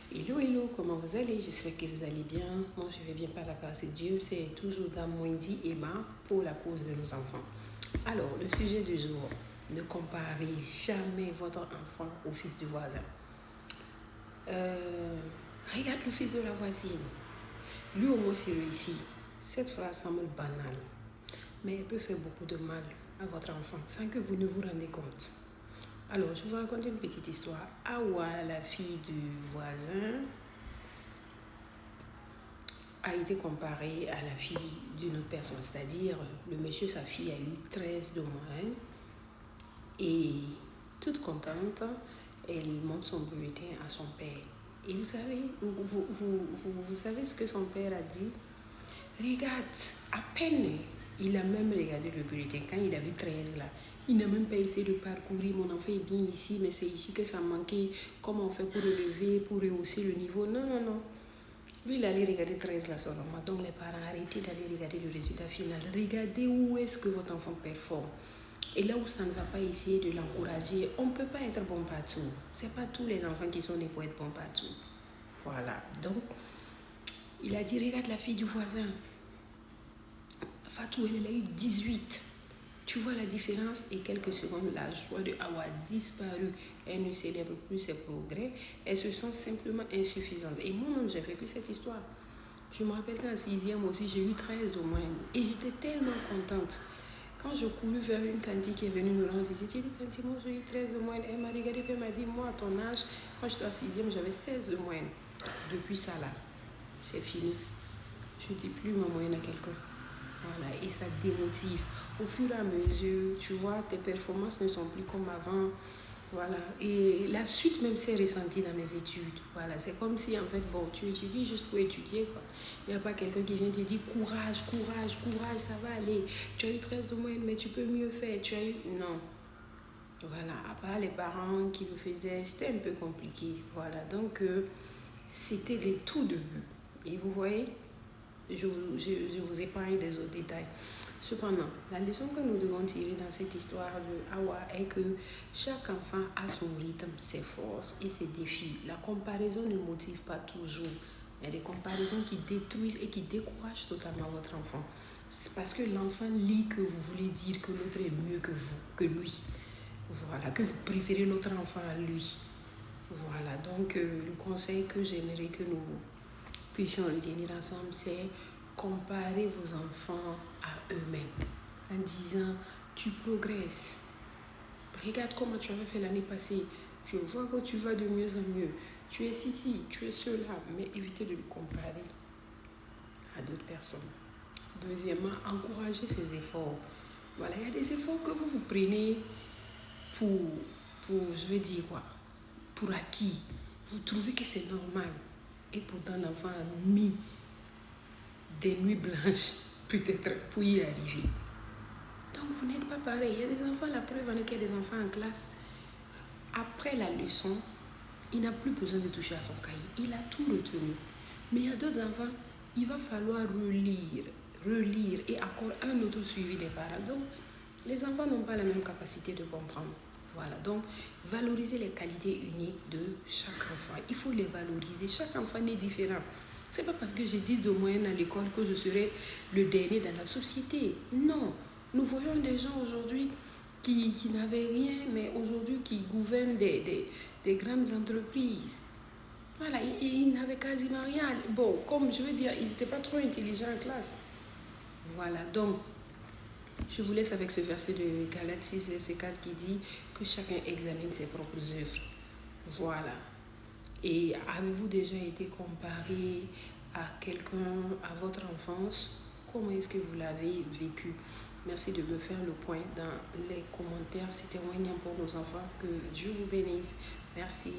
Hello, hello, comment vous allez? J'espère que vous allez bien. Moi, je vais bien par la grâce de Dieu. C'est toujours dans Wendy Emma pour la cause de nos enfants. Alors, le sujet du jour, ne comparez jamais votre enfant au fils du voisin. Regarde le fils de la voisine. Lui, au moins, c'est réussi. Cette phrase semble banale, mais elle peut faire beaucoup de mal à votre enfant sans que vous ne vous rendez compte. Alors, je vous raconte une petite histoire. Awa, la fille du voisin, a été comparée à la fille d'une autre personne. C'est-à-dire, le monsieur, sa fille, a eu 13 de moyenne. Et toute contente, elle montre son bulletin à son père. Et vous savez, vous savez ce que son père a dit? Regarde, à peine, il a même regardé le bulletin. Quand il a vu 13 là, il n'a même pas essayé de parcourir. Mon enfant est bien ici, mais c'est ici que ça manquait. Comment on fait pour relever, pour rehausser le niveau? Non, non, non. Lui, il allait regarder 13 là seulement. Donc, les parents, arrêtez d'aller regarder le résultat final. Regardez où est-ce que votre enfant performe. Et là où ça ne va pas, essayer de l'encourager. On ne peut pas être bon partout. Ce n'est pas tous les enfants qui sont nés pour être bons partout. Voilà. Donc, il a dit, regarde la fille du voisin. Fatou, elle a eu 18. Tu vois la différence? Et quelques secondes, la joie de Awa a disparu. Elle ne célèbre plus ses progrès. Elle se sent simplement insuffisante. Et moi-même, j'ai vécu cette histoire. Je me rappelle qu'en 6e aussi, j'ai eu 13 au moins. Et j'étais tellement contente. Quand je courus vers une tante qui est venue nous rendre visite, j'ai dit, tante, moi j'ai eu 13 de moyenne. Elle m'a regardé et elle m'a dit, moi à ton âge, quand j'étais en 6e, j'avais 16 de moyenne. Depuis ça là, c'est fini. Je ne dis plus ma moyenne à quelqu'un. Voilà, et ça démotive. Au fur et à mesure, tu vois, tes performances ne sont plus comme avant. Voilà, et la suite même s'est ressentie dans mes études. Voilà, c'est comme si en fait, bon, tu étudies juste pour étudier, quoi. Il n'y a pas quelqu'un qui vient te dire courage, courage, courage, ça va aller. Tu as eu 13 de moyenne, mais tu peux mieux faire. Tu as eu. Non. Voilà, à part les parents qui le faisaient, c'était un peu compliqué. Voilà, donc c'était les tout débuts. Et vous voyez, je vous épargne des autres détails. Cependant, la leçon que nous devons tirer dans cette histoire de Awa est que chaque enfant a son rythme, ses forces et ses défis. La comparaison ne motive pas toujours. Il y a des comparaisons qui détruisent et qui découragent totalement votre enfant. C'est parce que l'enfant lit que vous voulez dire que l'autre est mieux que vous, que lui. Voilà, que vous préférez l'autre enfant à lui. Voilà, donc le conseil que j'aimerais que nous puissions retenir ensemble, c'est comparer vos enfants à eux-mêmes en disant, tu progresses. Regarde comment tu avais fait l'année passée. Je vois que tu vas de mieux en mieux. Tu es ici, tu es cela, mais évitez de le comparer à d'autres personnes. Deuxièmement, encouragez ses efforts. Voilà, il y a des efforts que vous prenez pour je veux dire quoi, pour acquis. Vous trouvez que c'est normal. Et pourtant, l'enfant a mis des nuits blanches, peut-être, pour y arriver. Donc, vous n'êtes pas pareil. Il y a des enfants, la preuve en est qu'il y a des enfants en classe. Après la leçon, il n'a plus besoin de toucher à son cahier. Il a tout retenu. Mais il y a d'autres enfants, il va falloir relire et encore un autre suivi des parents. Donc, les enfants n'ont pas la même capacité de comprendre. Voilà, donc valoriser les qualités uniques de chaque enfant. Il faut les valoriser. Chaque enfant est différent. Ce n'est pas parce que j'ai 10 de moyenne à l'école que je serai le dernier dans la société. Non, nous voyons des gens aujourd'hui qui n'avaient rien, mais aujourd'hui qui gouvernent des grandes entreprises. Voilà, ils n'avaient quasiment rien. Bon, comme je veux dire, ils n'étaient pas trop intelligents en classe. Voilà, donc je vous laisse avec ce verset de Galates 6, verset 4 qui dit que chacun examine ses propres œuvres. Voilà. Et avez-vous déjà été comparé à quelqu'un, à votre enfance? Comment est-ce que vous l'avez vécu? Merci de me faire le point dans les commentaires. C'était moyen pour nos enfants. Que Dieu vous bénisse. Merci.